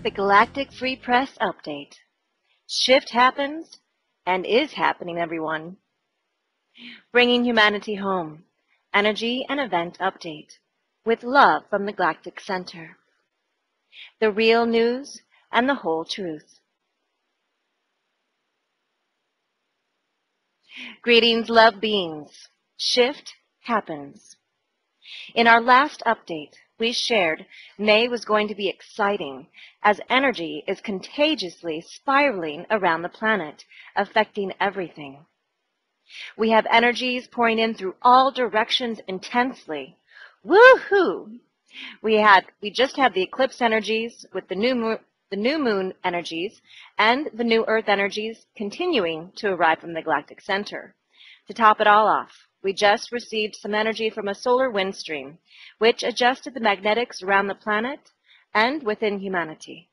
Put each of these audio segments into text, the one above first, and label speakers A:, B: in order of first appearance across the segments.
A: the Galactic Free Press update. Shift happens and is happening, everyone. Bringing humanity home. Energy and event update. With love from the Galactic Center. The real news and the whole truth. Greetings, love beings. Shift happens. In our last update, we shared May was going to be exciting as energy is contagiously spiraling around the planet, affecting everything. We have energies pouring in through all directions intensely. Woohoo! We just had the eclipse energies with the new moon energies and the new earth energies continuing to arrive from the Galactic Center. To top it all off, we just received some energy from a solar wind stream, which adjusted the magnetics around the planet and within humanity.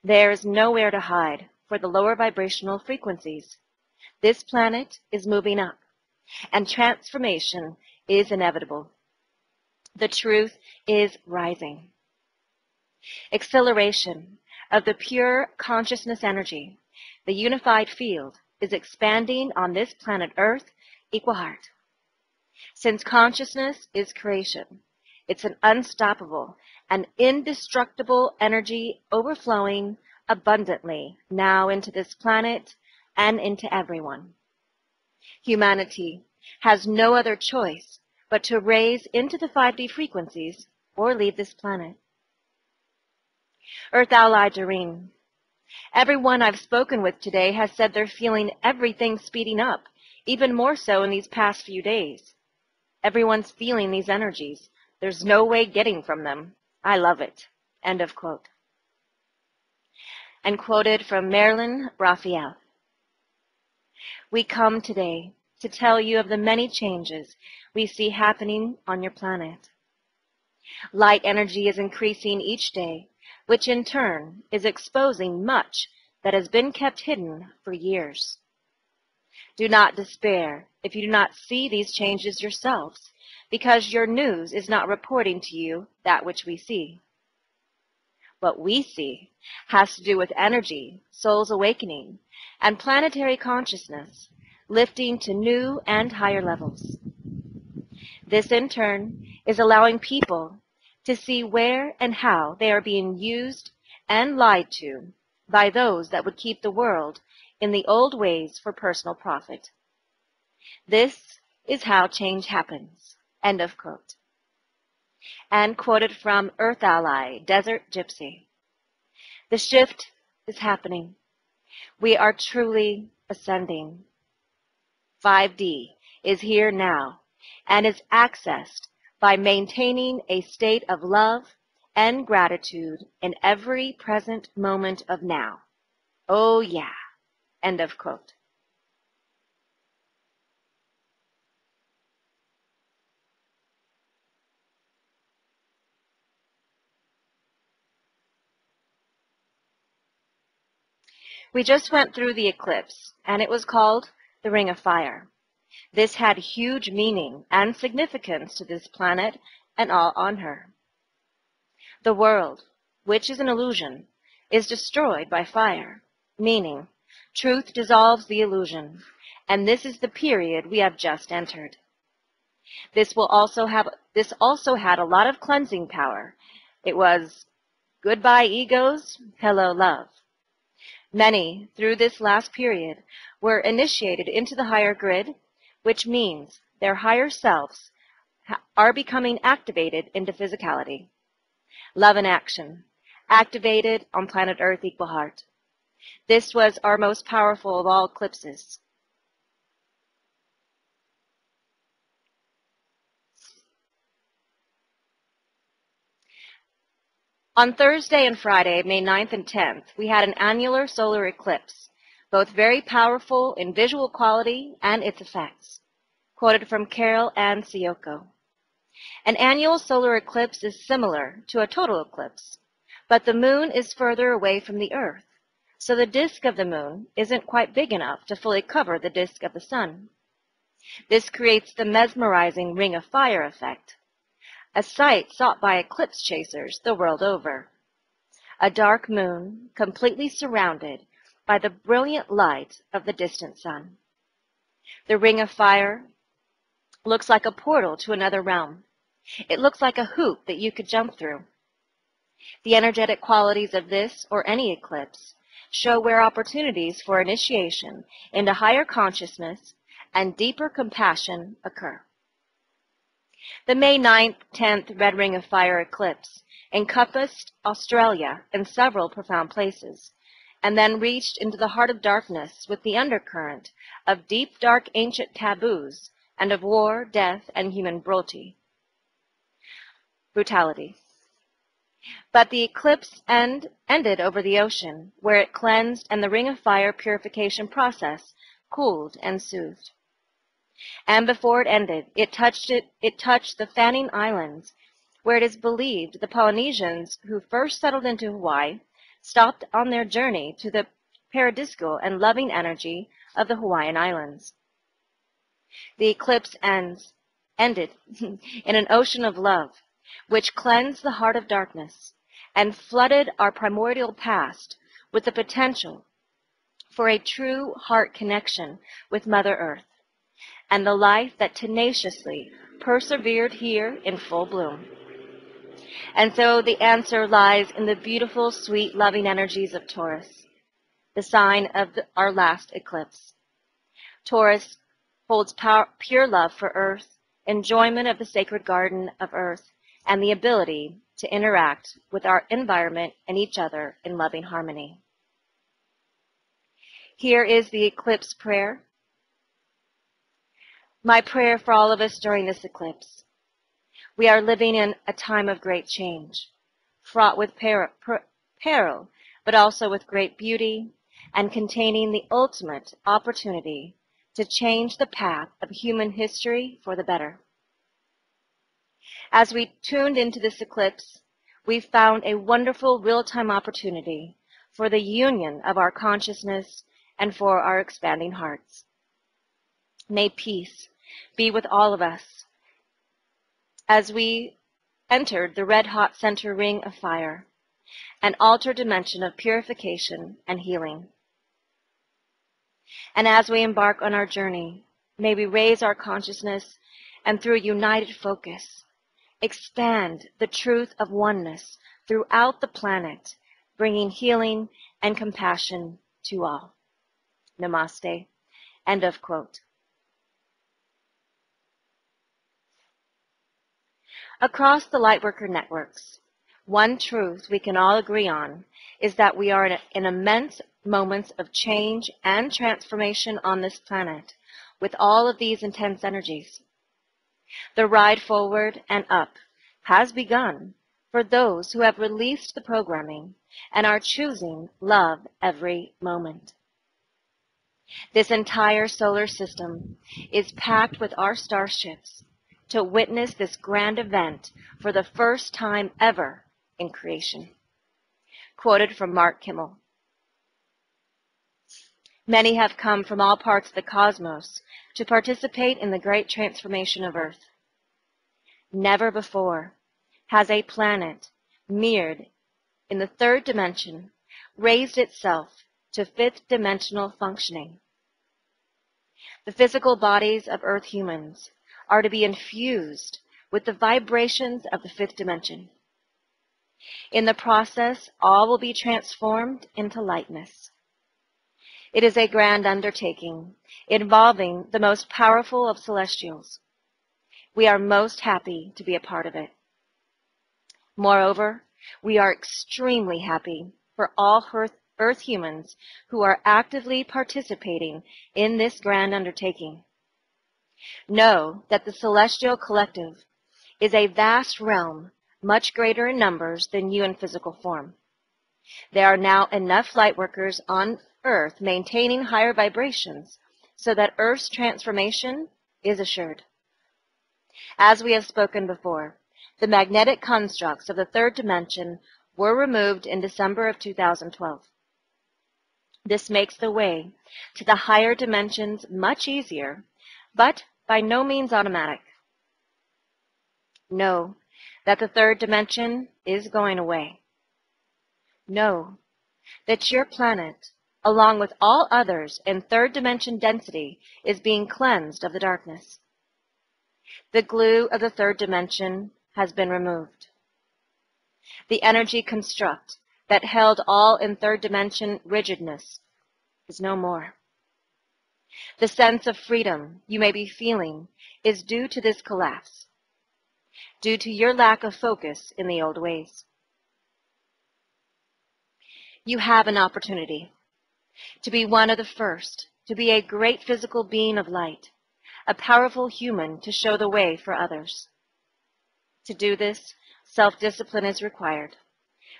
A: There is nowhere to hide for the lower vibrational frequencies. This planet is moving up, and transformation is inevitable. The truth is rising. Acceleration of the pure consciousness energy, the unified field, is expanding on this planet Earth, equal heart. Since consciousness is creation, it's an unstoppable and indestructible energy overflowing abundantly now into this planet and into everyone. Humanity has no other choice but to raise into the 5D frequencies or leave this planet. Earth ally Doreen. Everyone I've spoken with today has said they're feeling everything speeding up, even more so in these past few days. Everyone's feeling these energies. There's no way getting from them. I love it. End of quote. And quoted from Marilyn Raphael. We come today to tell you of the many changes we see happening on your planet. Light energy is increasing each day, which in turn is exposing much that has been kept hidden for years. Do not despair if you do not see these changes yourselves, because your news is not reporting to you that which we see. What we see has to do with energy, souls awakening, and planetary consciousness, lifting to new and higher levels. This, in turn, is allowing people to see where and how they are being used and lied to by those that would keep the world in the old ways for personal profit. This is how change happens. End of quote. And quoted from Earth Ally, Desert Gypsy. The shift is happening. We are truly ascending. 5D is here now and is accessed by maintaining a state of love and gratitude in every present moment of now. Oh yeah. End of quote. We just went through the eclipse, and it was called the Ring of Fire. This had huge meaning and significance to this planet and all on her. The world, which is an illusion, is destroyed by fire, meaning truth dissolves the illusion, and this is the period we have just entered. This also had a lot of cleansing power. It was goodbye egos, hello love. Many, through this last period, were initiated into the higher grid, which means their higher selves are becoming activated into physicality. Love in action, activated on planet Earth, equal heart. This was our most powerful of all eclipses. On Thursday and Friday, May 9th and 10th, we had an annular solar eclipse, both very powerful in visual quality and its effects. Quoted from Carol Ann Sioko. An annual solar eclipse is similar to a total eclipse, but the moon is further away from the Earth, so the disk of the moon isn't quite big enough to fully cover the disk of the sun. This creates the mesmerizing Ring of Fire effect, a sight sought by eclipse chasers the world over. a dark moon completely surrounded by the brilliant light of the distant sun. The ring of fire looks like a portal to another realm. It looks like a hoop that you could jump through. The energetic qualities of this or any eclipse show where opportunities for initiation into higher consciousness and deeper compassion occur. The May 9th, 10th Red Ring of Fire eclipse encompassed Australia in several profound places, and then reached into the heart of darkness with the undercurrent of deep, dark, ancient taboos and of war, death, and human brutality. But the eclipse ended over the ocean, where it cleansed and the Ring of Fire purification process cooled and soothed. And before it ended, it touched the Fanning Islands, where it is believed the Polynesians who first settled into Hawaii stopped on their journey to the paradisiacal and loving energy of the Hawaiian Islands. The eclipse ended in an ocean of love, which cleansed the heart of darkness and flooded our primordial past with the potential for a true heart connection with Mother Earth and the life that tenaciously persevered here in full bloom. And so the answer lies in the beautiful, sweet, loving energies of Taurus, the sign of our last eclipse. Taurus holds pure love for Earth, enjoyment of the sacred garden of Earth, and the ability to interact with our environment and each other in loving harmony. Here is the eclipse prayer. My prayer for all of us during this eclipse. We are living in a time of great change, fraught with peril, but also with great beauty, and containing the ultimate opportunity to change the path of human history for the better. As we tuned into this eclipse, we found a wonderful real-time opportunity for the union of our consciousness and for our expanding hearts. May peace be with all of us as we entered the red-hot center ring of fire, an altered dimension of purification and healing. And as we embark on our journey, may we raise our consciousness and through united focus, expand the truth of oneness throughout the planet, bringing healing and compassion to all. Namaste. End of quote. Across the Lightworker networks, one truth we can all agree on is that we are in immense moments of change and transformation on this planet with all of these intense energies. The ride forward and up has begun for those who have released the programming and are choosing love every moment. This entire solar system is packed with our starships to witness this grand event for the first time ever in creation. Quoted from Mark Kimmel. Many have come from all parts of the cosmos to participate in the great transformation of Earth. Never before has a planet mirrored in the third dimension raised itself to fifth dimensional functioning. The physical bodies of Earth humans are to be infused with the vibrations of the fifth dimension. In the process, all will be transformed into lightness. It is a grand undertaking involving the most powerful of celestials. We are most happy to be a part of it. Moreover, we are extremely happy for all Earth humans who are actively participating in this grand undertaking. Know that the celestial collective is a vast realm, much greater in numbers than you in physical form. There are now enough lightworkers on Earth maintaining higher vibrations so that Earth's transformation is assured. As we have spoken before, the magnetic constructs of the third dimension were removed in December of 2012. This makes the way to the higher dimensions much easier, but by no means automatic. Know that the third dimension is going away. Know that your planet, along with all others in third dimension density, is being cleansed of the darkness. The glue of the third dimension has been removed. The energy construct that held all in third dimension rigidness is no more. The sense of freedom you may be feeling is due to this collapse, due to your lack of focus in the old ways. You have an opportunity to be one of the first, to be a great physical being of light, a powerful human to show the way for others. To do this, self-discipline is required.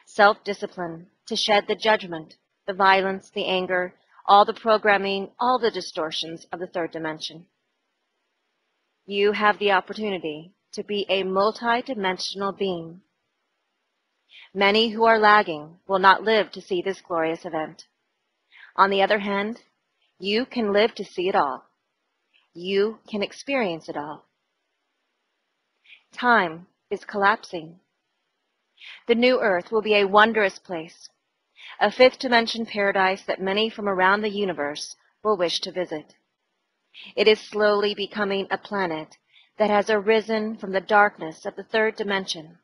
A: Self-discipline to shed the judgment, the violence, the anger, all the programming, all the distortions of the third dimension. You have the opportunity to be a multi-dimensional being. Many who are lagging will not live to see this glorious event. On the other hand, you can live to see it all. You can experience it all. Time is collapsing. The new earth will be a wondrous place, a fifth dimension paradise that many from around the universe will wish to visit. It is slowly becoming a planet that has arisen from the darkness of the third dimension,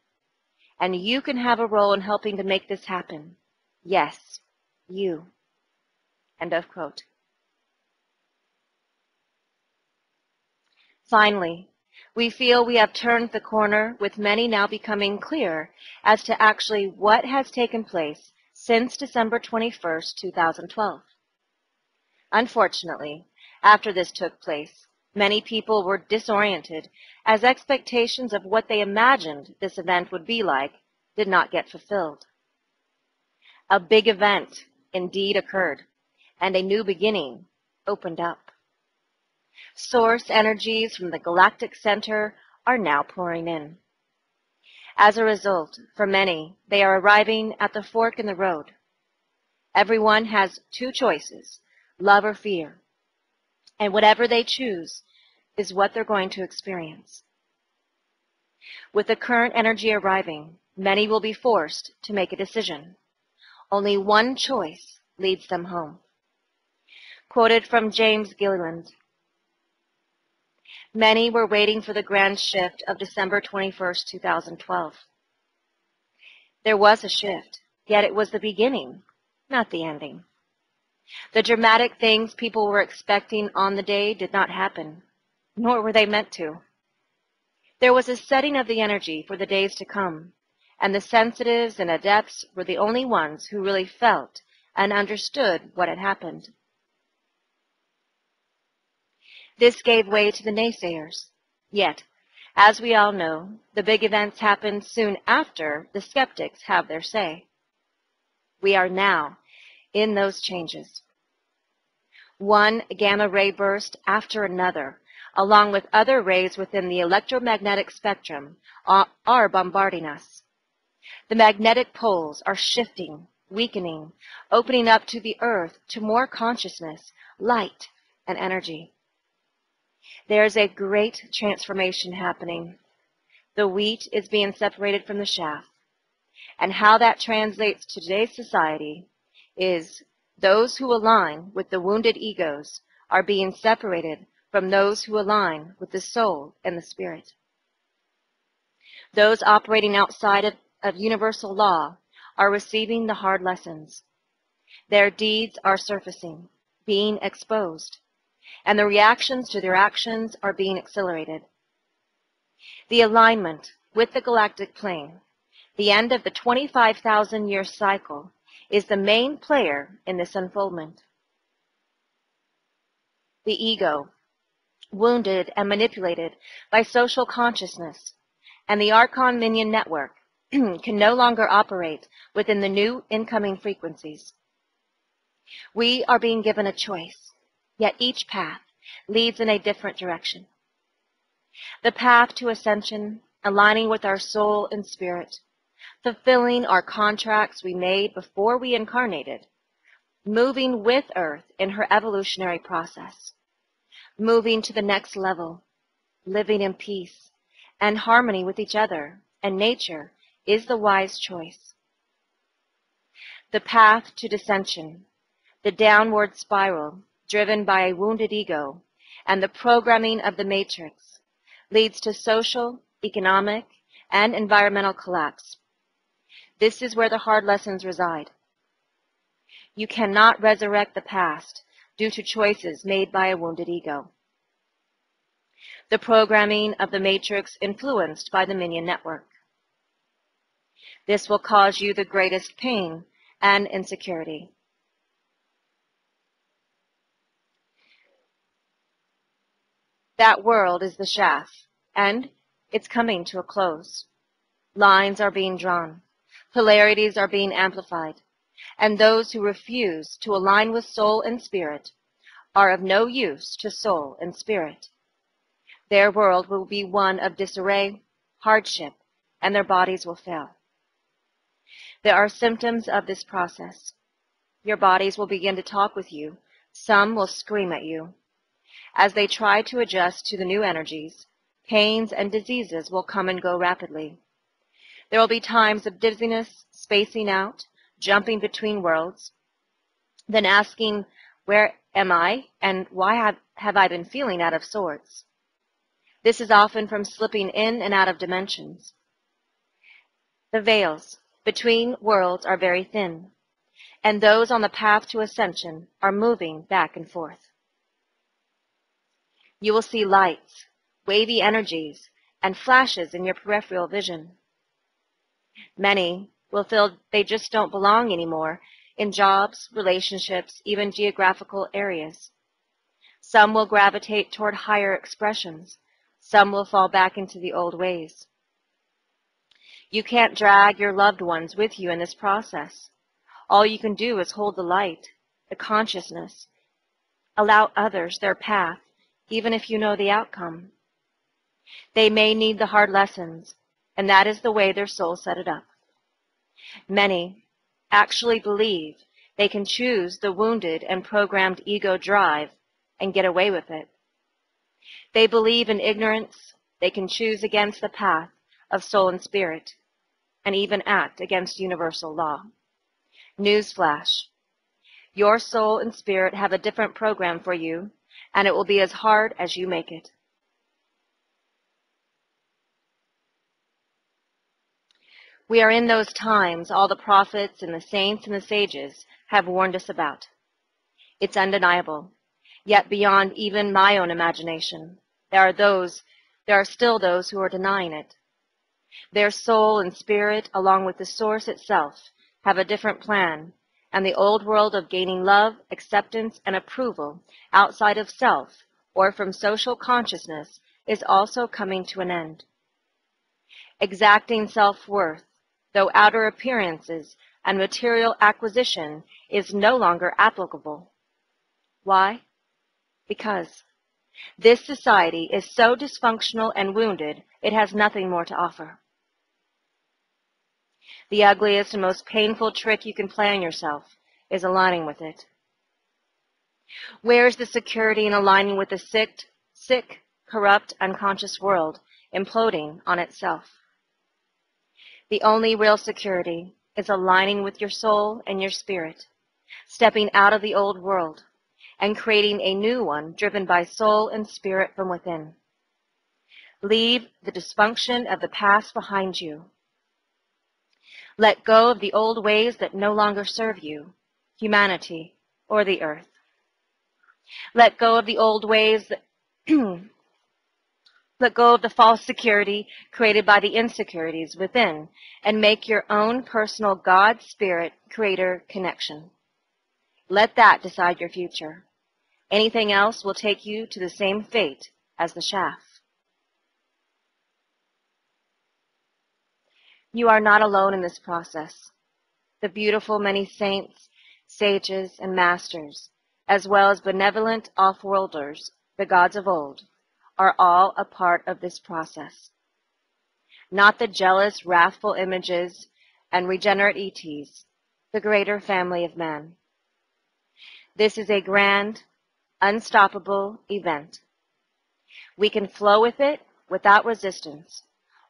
A: and you can have a role in helping to make this happen. Yes, you. End of quote. Finally, we feel we have turned the corner, with many now becoming clear as to actually what has taken place since December 21st, 2012. Unfortunately, after this took place, many people were disoriented as expectations of what they imagined this event would be like did not get fulfilled. A big event indeed occurred, and a new beginning opened up. Source energies from the Galactic Center are now pouring in. As a result, for many, they are arriving at the fork in the road. Everyone has two choices, love or fear, and whatever they choose is what they're going to experience. With the current energy arriving, many will be forced to make a decision. Only one choice leads them home. Quoted from James Gilliland, many were waiting for the grand shift of December 21st, 2012. There was a shift, yet it was the beginning, not the ending. The dramatic things people were expecting on the day did not happen, nor were they meant to. There was a setting of the energy for the days to come, and the sensitives and adepts were the only ones who really felt and understood what had happened. This gave way to the naysayers. Yet, as we all know, the big events happen soon after the skeptics have their say. We are now in those changes. One gamma ray burst after another, along with other rays within the electromagnetic spectrum, are bombarding us. The magnetic poles are shifting, weakening, opening up to the earth to more consciousness, light, and energy. There is a great transformation happening. The wheat is being separated from the chaff. And how that translates to today's society is those who align with the wounded egos are being separated from those who align with the soul and the spirit. Those operating outside of universal law are receiving the hard lessons. Their deeds are surfacing, being exposed, and the reactions to their actions are being accelerated. The alignment with the galactic plane, the end of the 25,000-year cycle, is the main player in this unfoldment. The ego, wounded and manipulated by social consciousness, and the Archon Minion network can no longer operate within the new incoming frequencies. We are being given a choice, yet each path leads in a different direction. The path to ascension, aligning with our soul and spirit, fulfilling our contracts we made before we incarnated, moving with Earth in her evolutionary process, moving to the next level, living in peace and harmony with each other and nature is the wise choice. The path to dissension, the downward spiral driven by a wounded ego, and the programming of the matrix leads to social, economic, and environmental collapse. This is where the hard lessons reside. You cannot resurrect the past due to choices made by a wounded ego. The programming of the matrix influenced by the minion network. This will cause you the greatest pain and insecurity. That world is the shaft, and it's coming to a close. Lines are being drawn. Polarities are being amplified. And those who refuse to align with soul and spirit are of no use to soul and spirit. Their world will be one of disarray, hardship, and their bodies will fail. There are symptoms of this process. Your bodies will begin to talk with you. Some will scream at you. As they try to adjust to the new energies, pains and diseases will come and go rapidly. There will be times of dizziness, spacing out, jumping between worlds, then asking, where am I, and why have I been feeling out of sorts? This is often from slipping in and out of dimensions. The veils between worlds are very thin, and those on the path to ascension are moving back and forth. You will see lights, wavy energies, and flashes in your peripheral vision. Many will feel they just don't belong anymore in jobs, relationships, even geographical areas. Some will gravitate toward higher expressions. Some will fall back into the old ways. You can't drag your loved ones with you in this process. All you can do is hold the light, the consciousness. Allow others their path, even if you know the outcome. They may need the hard lessons, and that is the way their soul set it up. Many actually believe they can choose the wounded and programmed ego drive and get away with it. They believe in ignorance. They can choose against the path of soul and spirit, and even act against universal law. Newsflash: your soul and spirit have a different program for you, and it will be as hard as you make it. We are in those times all the prophets and the saints and the sages have warned us about. It's undeniable, yet beyond even my own imagination. There are still those who are denying it. Their soul and spirit, along with the source itself, have a different plan, and the old world of gaining love, acceptance, and approval outside of self or from social consciousness is also coming to an end. Exacting self-worth, though outer appearances and material acquisition, is no longer applicable. Why? Because this society is so dysfunctional and wounded, it has nothing more to offer. The ugliest and most painful trick you can play on yourself is aligning with it. Where is the security in aligning with the sick, corrupt, unconscious world imploding on itself? The only real security is aligning with your soul and your spirit, stepping out of the old world and creating a new one driven by soul and spirit from within. Leave the dysfunction of the past behind you. Let go of the old ways that no longer serve you, humanity, or the earth. Let go of the old ways that let go of the false security created by the insecurities within, and make your own personal God, Spirit, Creator connection. Let that decide your future. Anything else will take you to the same fate as the shaft. You are not alone in this process. The beautiful many saints, sages, and masters, as well as benevolent off-worlders, the gods of old, are all a part of this process. Not the jealous, wrathful images and regenerate ETs, the greater family of man. This is a grand, unstoppable event. We can flow with it without resistance,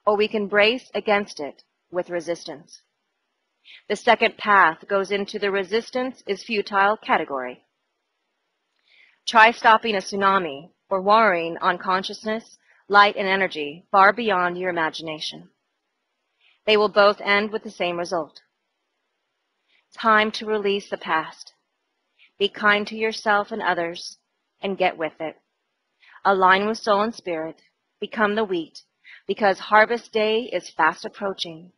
A: or we can brace against it with resistance. The second path goes into the resistance is futile category. Try stopping a tsunami or warring on consciousness, light, and energy far beyond your imagination. They will both end with the same result. Time to release the past. Be kind to yourself and others, and get with it. Align with soul and spirit. Become the wheat, because harvest day is fast approaching.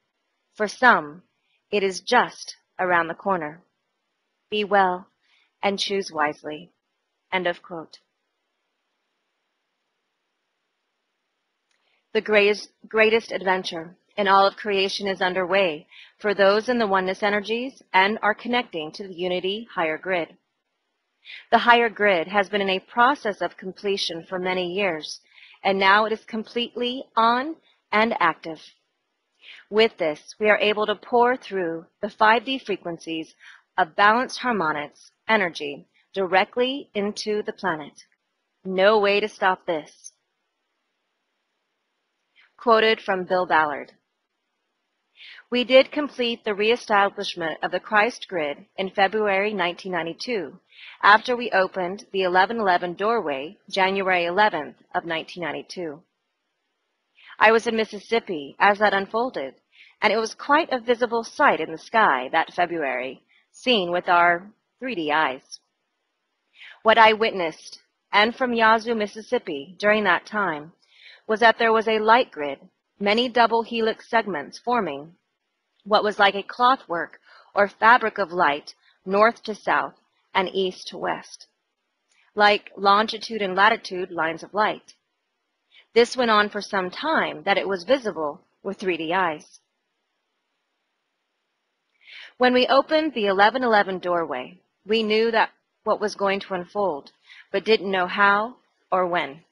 A: For some, it is just around the corner. Be well and choose wisely. End of quote. The greatest adventure in all of creation is underway for those in the oneness energies and are connecting to the unity higher grid. The higher grid has been in a process of completion for many years, and now it is completely on and active. With this, we are able to pour through the 5D frequencies of balanced harmonics energy directly into the planet. No way to stop this. Quoted from Bill Ballard. We did complete the reestablishment of the Christ grid in February 1992, after we opened the 1111 doorway January 11th of 1992. I was in Mississippi as that unfolded, and it was quite a visible sight in the sky that February, seen with our 3D eyes. What I witnessed, and from Yazoo, Mississippi, during that time, was that there was a light grid, many double helix segments forming what was like a clothwork or fabric of light north to south and east to west, like longitude and latitude lines of light. This went on for some time that it was visible with 3D eyes. When we opened the 1111 doorway, we knew that what was going to unfold, but didn't know how or when.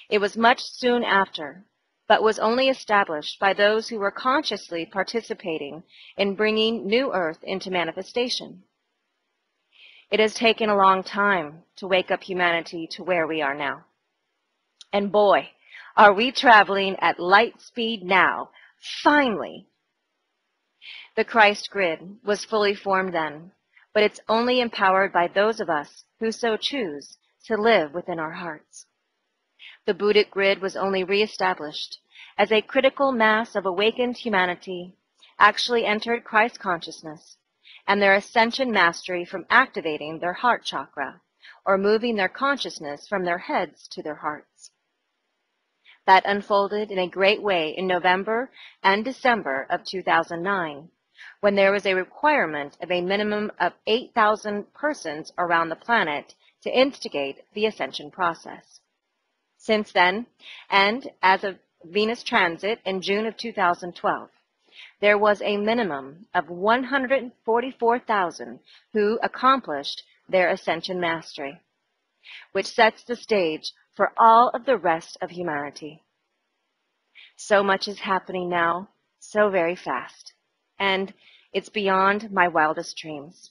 A: It was much soon after, but was only established by those who were consciously participating in bringing New Earth into manifestation. It has taken a long time to wake up humanity to where we are now. And boy, are we traveling at light speed now, finally. The Christ grid was fully formed then, but it's only empowered by those of us who so choose to live within our hearts. The Buddhic grid was only reestablished as a critical mass of awakened humanity actually entered Christ consciousness and their ascension mastery from activating their heart chakra or moving their consciousness from their heads to their hearts. That unfolded in a great way in November and December of 2009, when there was a requirement of a minimum of 8,000 persons around the planet to instigate the ascension process. Since then, and as of Venus transit in June of 2012, there was a minimum of 144,000 who accomplished their ascension mastery, which sets the stage for all of the rest of humanity. So much is happening now, so very fast, and it's beyond my wildest dreams.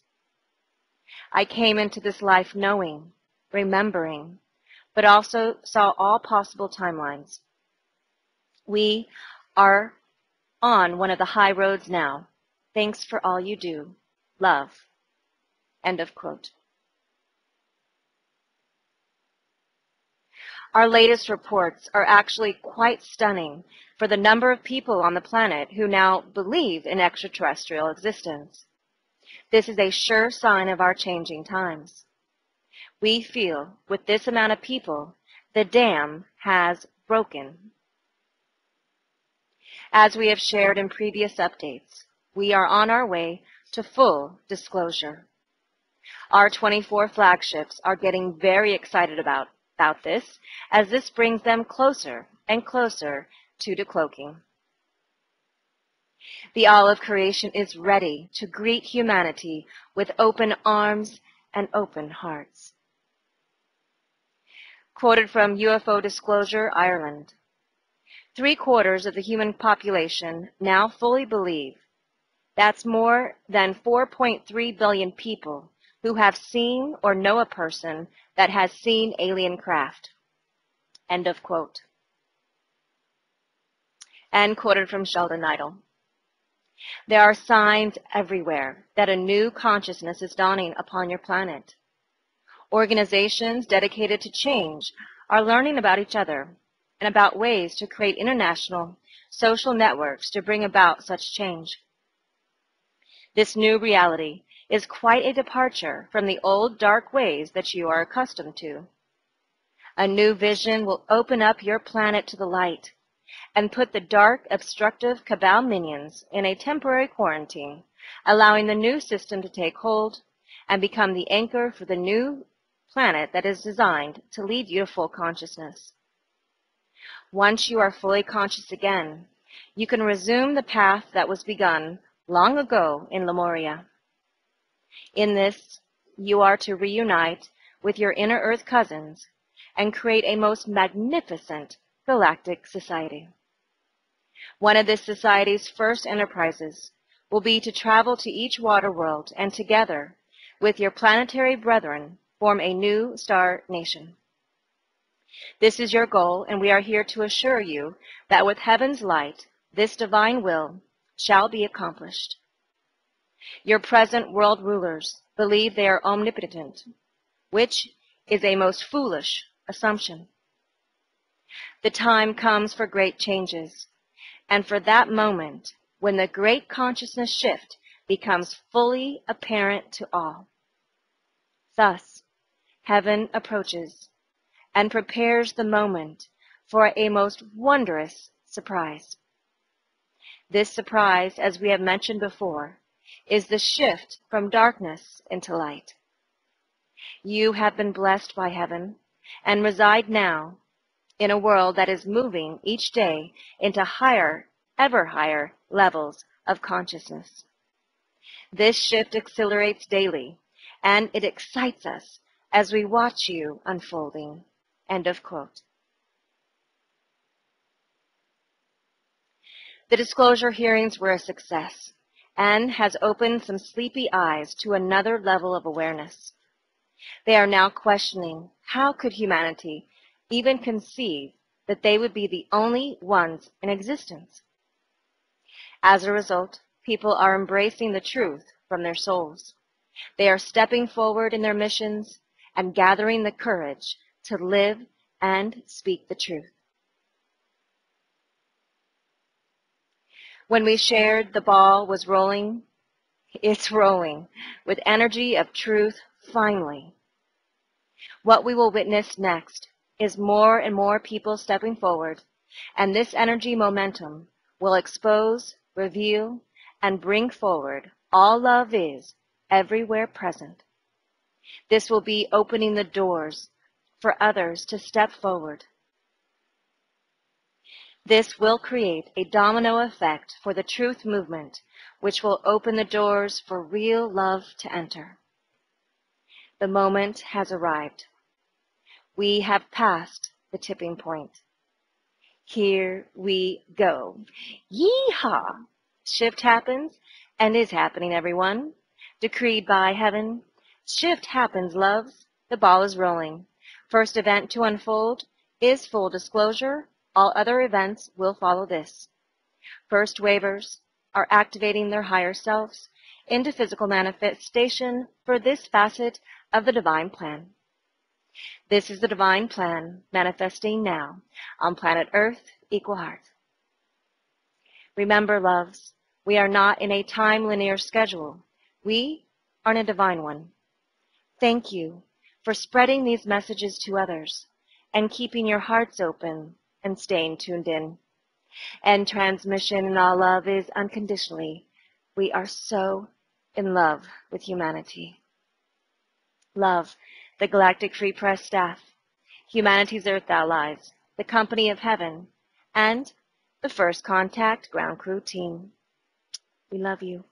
A: I came into this life knowing, remembering, but also saw all possible timelines. We are on one of the high roads now. Thanks for all you do. Love. End of quote. Our latest reports are actually quite stunning for the number of people on the planet who now believe in extraterrestrial existence. This is a sure sign of our changing times. We feel, with this amount of people, the dam has broken. As we have shared in previous updates, we are on our way to full disclosure. Our 24 flagships are getting very excited about this, as this brings them closer and closer to decloaking. The all of creation is ready to greet humanity with open arms and open hearts. Quoted from UFO Disclosure, Ireland. 3/4 of the human population now fully believe. That's more than 4.3 billion people who have seen or know a person that has seen alien craft. End of quote. And quoted from Sheldon Idle. There are signs everywhere that a new consciousness is dawning upon your planet. Organizations dedicated to change are learning about each other and about ways to create international social networks to bring about such change. This new reality is quite a departure from the old dark ways that you are accustomed to. A new vision will open up your planet to the light and put the dark, obstructive cabal minions in a temporary quarantine, allowing the new system to take hold and become the anchor for the new planet that is designed to lead you to full consciousness. Once you are fully conscious again, you can resume the path that was begun long ago in Lemuria. In this, you are to reunite with your inner Earth cousins and create a most magnificent galactic society. One of this society's first enterprises will be to travel to each water world and together with your planetary brethren form a new star nation. This is your goal, and we are here to assure you that with heaven's light, this divine will shall be accomplished. Your present world rulers believe they are omnipotent, which is a most foolish assumption. The time comes for great changes, and for that moment when the great consciousness shift becomes fully apparent to all. Thus, heaven approaches and prepares the moment for a most wondrous surprise. This surprise, as we have mentioned before, is the shift from darkness into light. You have been blessed by heaven and reside now in a world that is moving each day into higher, ever higher levels of consciousness. This shift accelerates daily, and it excites us as we watch you unfolding. End of quote. The disclosure hearings were a success and has opened some sleepy eyes to another level of awareness. They are now questioning how could humanity even conceive that they would be the only ones in existence. As a result, people are embracing the truth from their souls. They are stepping forward in their missions and gathering the courage to live and speak the truth. When we shared the ball was rolling, it's rolling with energy of truth finally. What we will witness next is more and more people stepping forward, and this energy momentum will expose, reveal, and bring forward all love is everywhere present. This will be opening the doors for others to step forward. This will create a domino effect for the truth movement, which will open the doors for real love to enter. The moment has arrived. We have passed the tipping point. Here we go. Yee-haw! Shift happens and is happening, everyone. Decreed by heaven. Shift happens, loves. The ball is rolling. First event to unfold is full disclosure. All other events will follow this. First wavers are activating their higher selves into physical manifestation for this facet of the divine plan. This is the divine plan manifesting now on planet Earth, equal heart. Remember, loves, we are not in a time linear schedule. We are in a divine one. Thank you for spreading these messages to others and keeping your hearts open and staying tuned in. And transmission in all love is unconditionally. We are so in love with humanity. Love, the Galactic Free Press staff, humanity's Earth allies, the Company of Heaven, and the First Contact Ground Crew team. We love you.